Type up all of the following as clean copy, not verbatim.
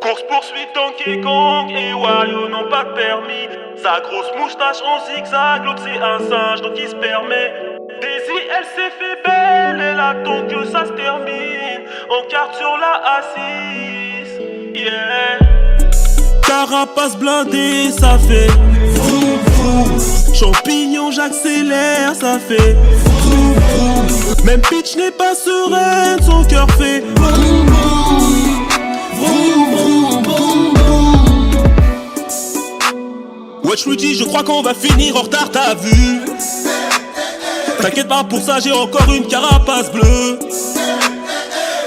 Course-poursuite Donkey Kong et Wario n'ont pas de permis. Sa grosse moustache en zigzag, l'autre c'est un singe donc il se permet. Daisy elle s'est fait belle, elle attend que ça se termine. On carte sur la A6, yeah. Carapace blindée, ça fait vroom vroom. Champignon j'accélère, ça fait vroom vroom. Même Peach n'est pas sereine, son cœur fait vroom vroom. Vroom vroom vroom vroom. Wesh Luigi, je crois qu'on va finir en retard, t'as vu? T'inquiète pas pour ça, j'ai encore une carapace bleue.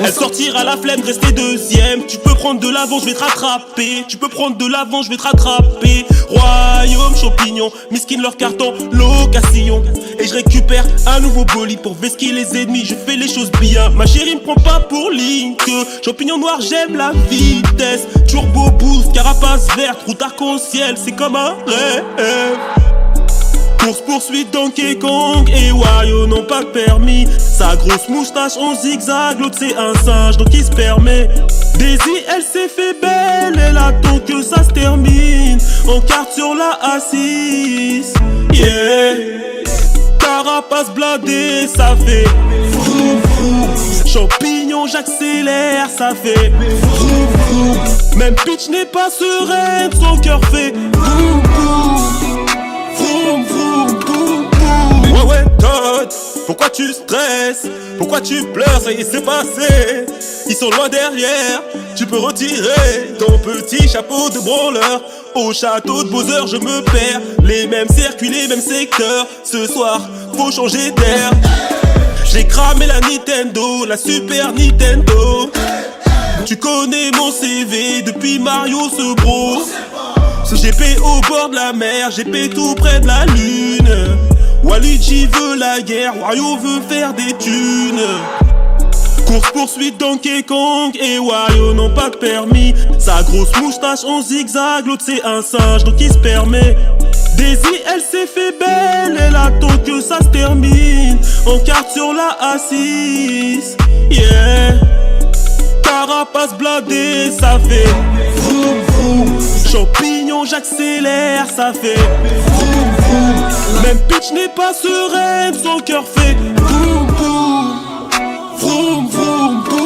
Elle sortira la flemme, rester deuxième. Tu peux prendre de l'avant, je vais te rattraper. Tu peux prendre de l'avant, je vais te rattraper. Royaume champignon, miskin leur carton, location. Et je récupère un nouveau bolide pour vesquiller les ennemis. Je fais les choses bien, ma chérie me prend pas pour Link. Champignon noir, j'aime la vitesse. Turbo boost, carapace verte, route arc-en-ciel, c'est comme un rêve. Course-poursuite Donkey Kong et Wario n'ont pas de permis. Sa grosse moustache en zigzag, l'autre c'est un singe donc il se permet. Daisy elle s'est fait belle, elle attend que ça se termine. On carte sur la A6, yeah. Carapace blindée, ça fait vroom vroom. Champignon j'accélère, ça fait vroom vroom. Même Peach n'est pas sereine, son cœur fait vroom vroom. Vroom vroom vroom vroom. Ouais ouais Todd, pourquoi tu stresses? Pourquoi tu pleures? Ça y est c'est passé. Ils sont loin derrière. Tu peux retirer ton petit chapeau de branleur. Au château de Bowser je me perds. Les mêmes circuits, les mêmes secteurs. Ce soir faut changer d'air. J'ai cramé la Nintendo, la Super Nintendo. Tu connais mon CV depuis Mario ce bro. GP au bord de la mer, GP tout près de la lune. Waluigi veut la guerre, Wario veut faire des thunes. Course-poursuite Donkey Kong et Wario n'ont pas de permis. Sa grosse moustache en zigzag, l'autre c'est un singe donc il se permet. Daisy elle s'est fait belle, elle attend que ça se termine. On carte sur la A6, yeah. Carapace blindée, ça fait vroom vroom. Champignon j'accélère, ça fait vroom vroom. Même Peach n'est pas sereine, son cœur fait vroom vroom. Vroom vroom vroom.